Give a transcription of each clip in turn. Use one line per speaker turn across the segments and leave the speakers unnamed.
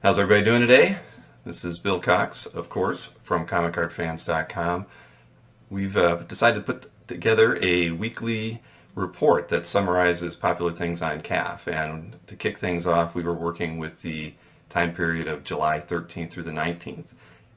How's everybody doing today? This is Bill Cox, of course, from ComicArtFans.com. We've decided to put together a weekly report that summarizes popular things on CAF. And to kick things off, we were working with the time period of July 13th through the 19th.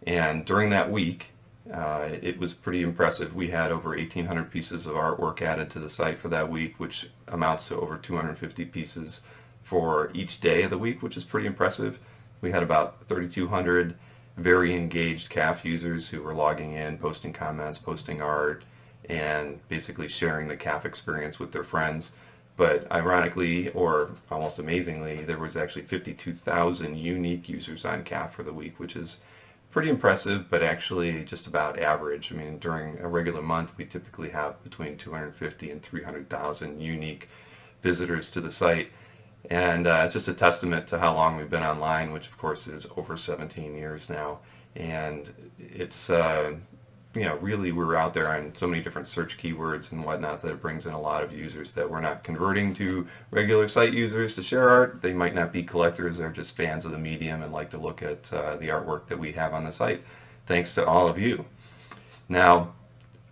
And during that week, it was pretty impressive. We had over 1,800 pieces of artwork added to the site for that week, which amounts to over 250 pieces for each day of the week, which is pretty impressive. We had about 3,200 very engaged CAF users who were logging in, posting comments, posting art, and basically sharing the CAF experience with their friends. But ironically, or almost amazingly, there was actually 52,000 unique users on CAF for the week, which is pretty impressive, but actually just about average. I mean, during a regular month, we typically have between 250 and 300,000 unique visitors to the site. And it's just a testament to how long we've been online, which of course is over 17 years now. And it's, really we're out there on so many different search keywords and whatnot that it brings in a lot of users that we're not converting to regular site users to share art. They might not be collectors, they're just fans of the medium and like to look at the artwork that we have on the site. Thanks to all of you. Now,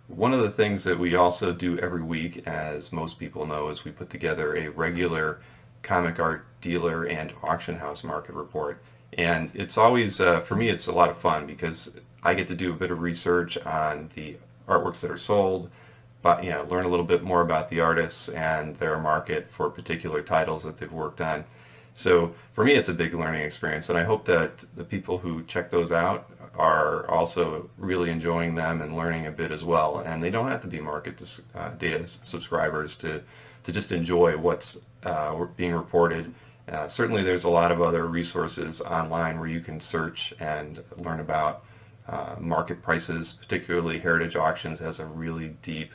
one of the things that we also do every week, as most people know, is we put together a regular comic art dealer and auction house market report. And it's always, for me, it's a lot of fun because I get to do a bit of research on the artworks that are sold, but learn a little bit more about the artists and their market for particular titles that they've worked on. So for me, it's a big learning experience, and I hope that the people who check those out are also really enjoying them and learning a bit as well. And they don't have to be market data subscribers to just enjoy what's being reported. Certainly there's a lot of other resources online where you can search and learn about market prices. Particularly Heritage Auctions has a really deep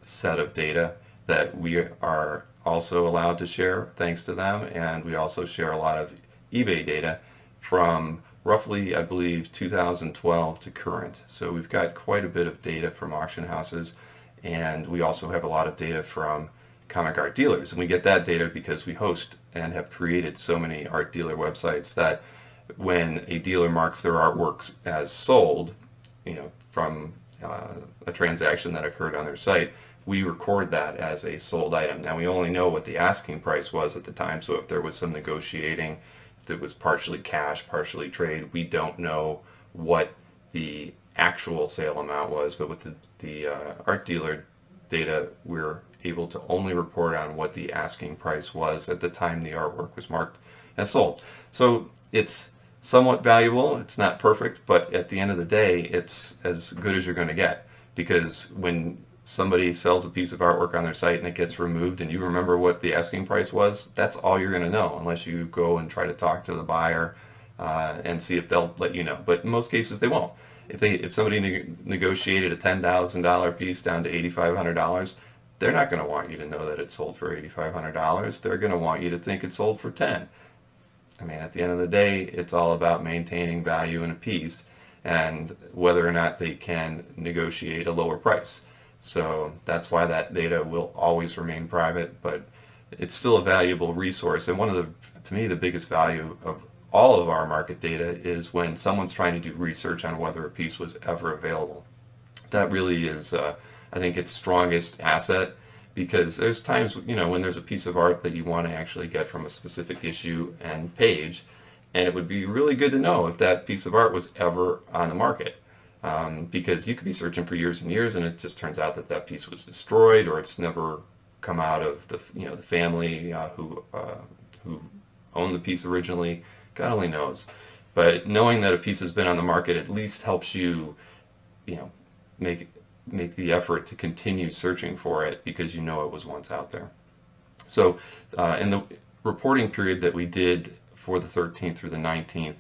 set of data that we are also allowed to share thanks to them, and we also share a lot of eBay data from roughly, I believe, 2012 to current. So we've got quite a bit of data from auction houses, and we also have a lot of data from comic art dealers. And we get that data because we host and have created so many art dealer websites that when a dealer marks their artworks as sold, from a transaction that occurred on their site, we record that as a sold item. Now, we only know what the asking price was at the time, so if there was some negotiating, if it was partially cash, partially trade, we don't know what the actual sale amount was. But with the art dealer data, we're able to only report on what the asking price was at the time the artwork was marked as sold. So it's somewhat valuable. It's not perfect, but at the end of the day, it's as good as you're going to get, because when somebody sells a piece of artwork on their site and it gets removed and you remember what the asking price was, that's all you're going to know, unless you go and try to talk to the buyer and see if they'll let you know. But in most cases, they won't. If somebody negotiated a $10,000 piece down to $8,500, they're not going to want you to know that it sold for $8,500. They're going to want you to think it sold for 10. I mean, at the end of the day, it's all about maintaining value in a piece and whether or not they can negotiate a lower price. So that's why that data will always remain private, but it's still a valuable resource. And one of to me, the biggest value of all of our market data is when someone's trying to do research on whether a piece was ever available. That really is, I think, its strongest asset, because there's times, when there's a piece of art that you want to actually get from a specific issue and page, and it would be really good to know if that piece of art was ever on the market. Because you could be searching for years and years, and it just turns out that that piece was destroyed, or it's never come out of the family who owned the piece originally. God only knows. But knowing that a piece has been on the market at least helps you, make the effort to continue searching for it, because you know it was once out there. So in the reporting period that we did for the 13th through the 19th,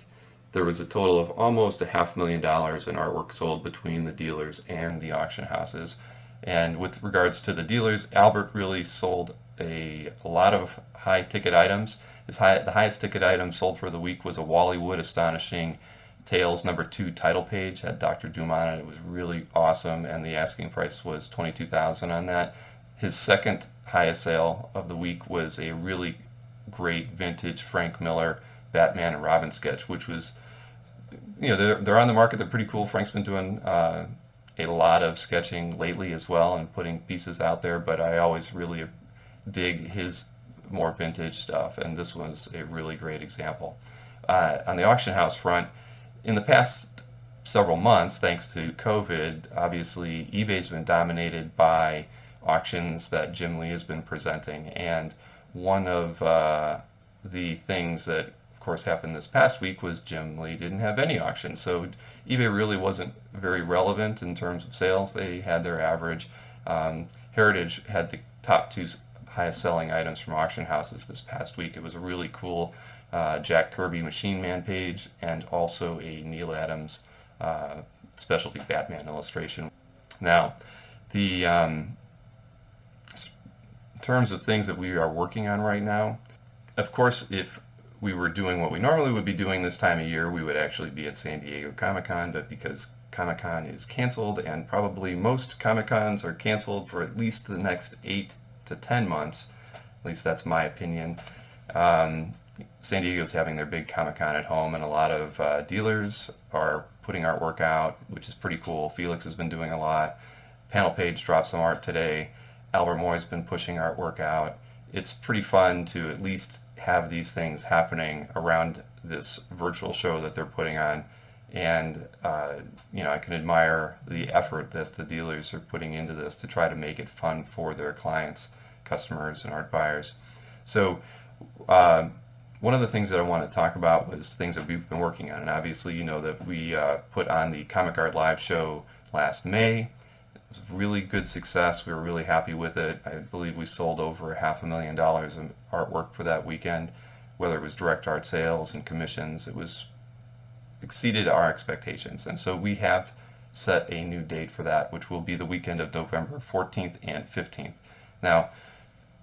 there was a total of almost $500,000 in artwork sold between the dealers and the auction houses. And with regards to the dealers, Albert really sold a lot of high ticket items. The highest ticket item sold for the week was a Wally Wood Astonishing Tales #2 title page, had Dr. Doom on it. It was really awesome, and the asking price was $22,000 on that. His second highest sale of the week was a really great vintage Frank Miller Batman and Robin sketch, which was, they're on the market. They're pretty cool. Frank's been doing a lot of sketching lately as well and putting pieces out there, but I always really dig his more vintage stuff, and this was a really great example. On the auction house front, in the past several months, thanks to COVID, obviously eBay's been dominated by auctions that Jim Lee has been presenting, and one of the things that of course happened this past week was Jim Lee didn't have any auctions, so eBay really wasn't very relevant in terms of sales. They had their average. Heritage had the top two highest selling items from auction houses this past week. It was a really cool Jack Kirby Machine Man page and also a Neal Adams specialty Batman illustration. Now, in terms of things that we are working on right now, of course, if we were doing what we normally would be doing this time of year, we would actually be at San Diego Comic-Con, but because Comic-Con is canceled, and probably most Comic-Cons are canceled for at least the next 8 to 10 months, at least that's my opinion. San Diego's having their big Comic-Con at home, and a lot of dealers are putting artwork out, which is pretty cool. Felix has been doing a lot. Panel Page dropped some art today. Albert Moy's been pushing artwork out. It's pretty fun to at least have these things happening around this virtual show that they're putting on, and I can admire the effort that the dealers are putting into this to try to make it fun for their clients, customers, and art buyers. So one of the things that I want to talk about was things that we've been working on, and obviously you know that we put on the Comic Art Live show last May. It was a really good success. We were really happy with it. I believe we sold over $500,000 of artwork for that weekend, whether it was direct art sales and commissions. It was exceeded our expectations, and so we have set a new date for that, which will be the weekend of November 14th and 15th. Now,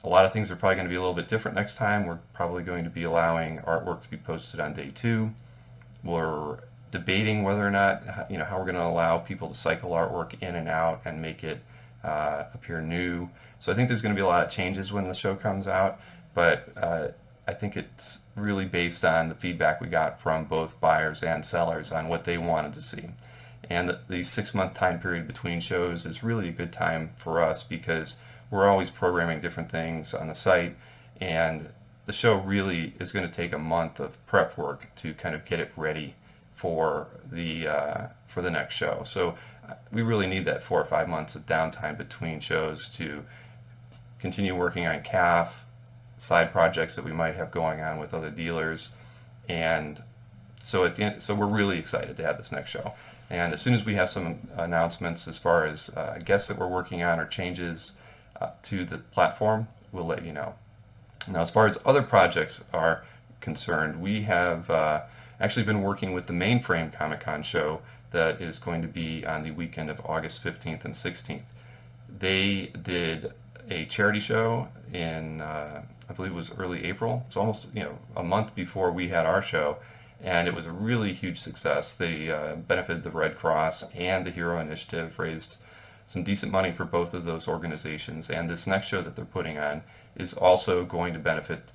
a lot of things are probably going to be a little bit different next time. We're probably going to be allowing artwork to be posted on day 2. We're debating whether or not, how we're going to allow people to cycle artwork in and out and make it appear new. So I think there's going to be a lot of changes when the show comes out, but I think it's really based on the feedback we got from both buyers and sellers on what they wanted to see. And the 6-month time period between shows is really a good time for us because we're always programming different things on the site, and the show really is going to take a month of prep work to kind of get it ready for the next show. So we really need that 4 or 5 months of downtime between shows to continue working on CAF, side projects that we might have going on with other dealers, and so so we're really excited to have this next show. And as soon as we have some announcements as far as guests that we're working on or changes to the platform, we'll let you know. Now, as far as other projects are concerned, we have actually been working with the Mainframe Comic-Con show that is going to be on the weekend of August 15th and 16th. They did a charity show in, I believe it was early April. It's almost a month before we had our show, and it was a really huge success. They benefited the Red Cross and the Hero Initiative, raised some decent money for both of those organizations, and this next show that they're putting on is also going to benefit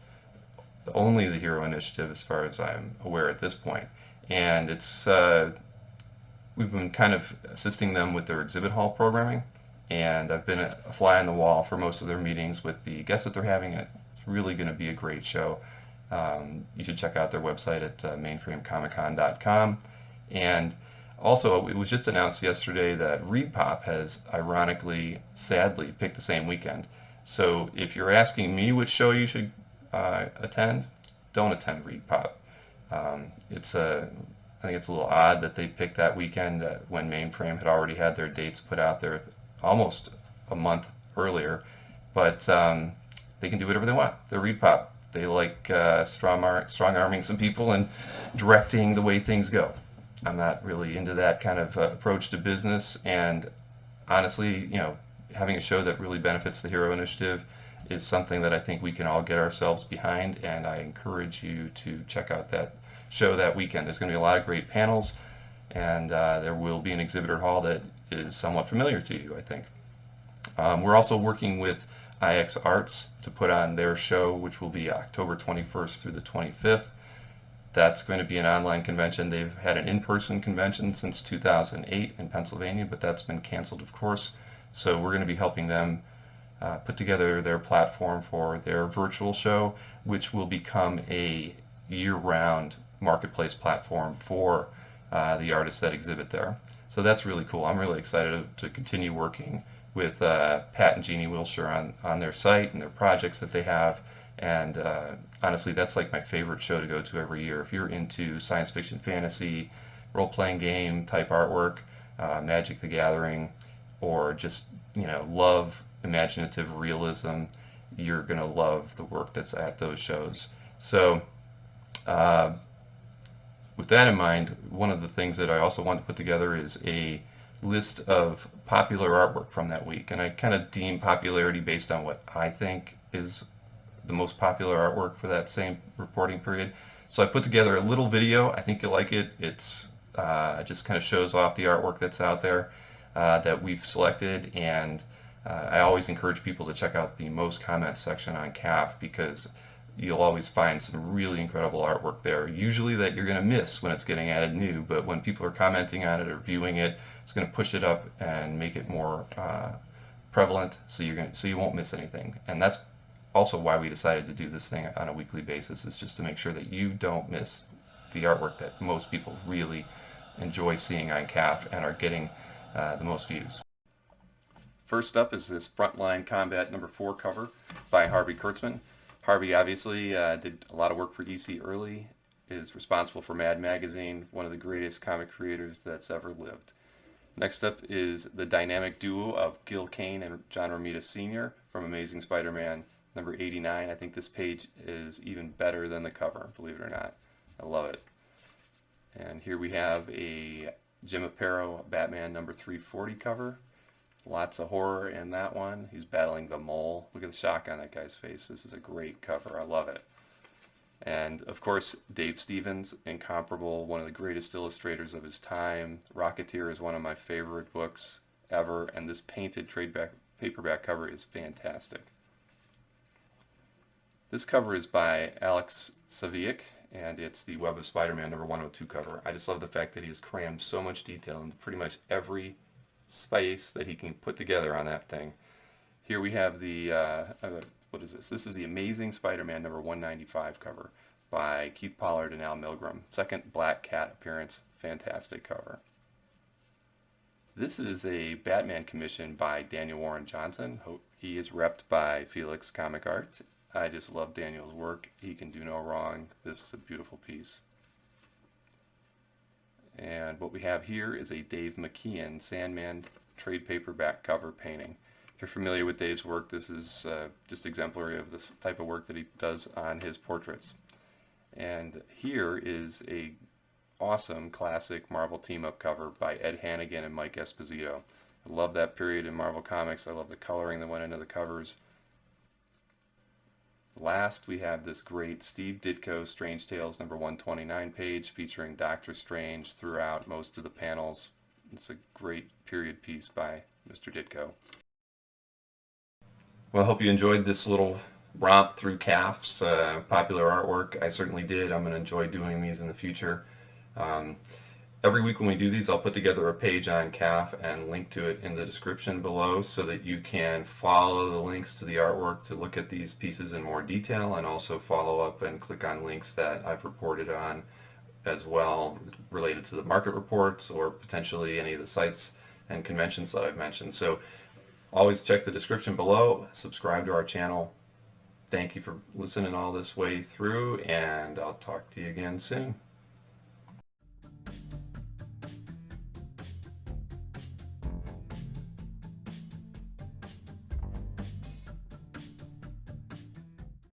only the Hero Initiative as far as I'm aware at this point. And it's we've been kind of assisting them with their exhibit hall programming, and I've been a fly on the wall for most of their meetings with the guests that they're having. It's really going to be a great show. You should check out their website at mainframecomiccon.com. And also, it was just announced yesterday that ReedPop has ironically, sadly, picked the same weekend. So if you're asking me which show you should attend, don't attend ReedPop. I think it's a little odd that they picked that weekend when Mainframe had already had their dates put out there almost a month earlier. But they can do whatever they want. They're ReedPop. They like strong-arming some people and directing the way things go. I'm not really into that kind of approach to business, and honestly, having a show that really benefits the Hero Initiative is something that I think we can all get ourselves behind, and I encourage you to check out that show that weekend. There's going to be a lot of great panels, and there will be an exhibitor hall that is somewhat familiar to you, I think. We're also working with IX Arts to put on their show, which will be October 21st through the 25th. That's going to be an online convention. They've had an in-person convention since 2008 in Pennsylvania, but that's been canceled, of course. So we're going to be helping them put together their platform for their virtual show, which will become a year-round marketplace platform for the artists that exhibit there. So that's really cool. I'm really excited to continue working with Pat and Jeannie Wilshire on their site and their projects that they have. And honestly, that's like my favorite show to go to every year. If you're into science fiction, fantasy, role-playing game type artwork, Magic the Gathering, or just, love imaginative realism, you're going to love the work that's at those shows. So with that in mind, one of the things that I also want to put together is a list of popular artwork from that week. And I kind of deem popularity based on what I think is the most popular artwork for that same reporting period. So I put together a little video. I think you'll like it. It's just kind of shows off the artwork that's out there that we've selected. And I always encourage people to check out the most comments section on CAF, because you'll always find some really incredible artwork there, usually that you're going to miss when it's getting added new, but when people are commenting on it or viewing it, it's going to push it up and make it more prevalent, so you won't miss anything. And that's also why we decided to do this thing on a weekly basis, is just to make sure that you don't miss the artwork that most people really enjoy seeing on CAF and are getting the most views. First up is this Frontline Combat #4 cover by Harvey Kurtzman. Harvey obviously did a lot of work for EC Early, is responsible for Mad Magazine, one of the greatest comic creators that's ever lived. Next up is the dynamic duo of Gil Kane and John Romita Sr. from Amazing Spider-Man #89. I think this page is even better than the cover, believe it or not. I love it. And here we have a Jim Aparo Batman #340 cover. Lots of horror in that one. He's battling the mole. Look at the shock on that guy's face. This is a great cover. I love it. And of course, Dave Stevens, incomparable, one of the greatest illustrators of his time. Rocketeer is one of my favorite books ever, and this painted paperback cover is fantastic. This cover is by Alex Saviuk, and it's the Web of Spider-Man #102 cover. I just love the fact that he has crammed so much detail into pretty much every space that he can put together on that thing. Here we have the, what is this? This is the Amazing Spider-Man #195 cover by Keith Pollard and Al Milgrom. Second Black Cat appearance. Fantastic cover. This is a Batman commission by Daniel Warren Johnson. He is repped by Felix Comic Art. I just love Daniel's work. He can do no wrong. This is a beautiful piece. And what we have here is a Dave McKeon Sandman trade paperback cover painting. If you're familiar with Dave's work, this is just exemplary of this type of work that he does on his portraits. And here is a awesome classic Marvel team-up cover by Ed Hannigan and Mike Esposito. I love that period in Marvel Comics. I love the coloring that went into the covers. Last, we have this great Steve Ditko Strange Tales #129 page featuring Doctor Strange throughout most of the panels. It's a great period piece by Mr. Ditko. Well, I hope you enjoyed this little romp through CAF's popular artwork. I certainly did. I'm going to enjoy doing these in the future. Every week when we do these, I'll put together a page on CAF and link to it in the description below so that you can follow the links to the artwork to look at these pieces in more detail, and also follow up and click on links that I've reported on as well related to the market reports or potentially any of the sites and conventions that I've mentioned. So always check the description below, subscribe to our channel. Thank you for listening all this way through, and I'll talk to you again soon.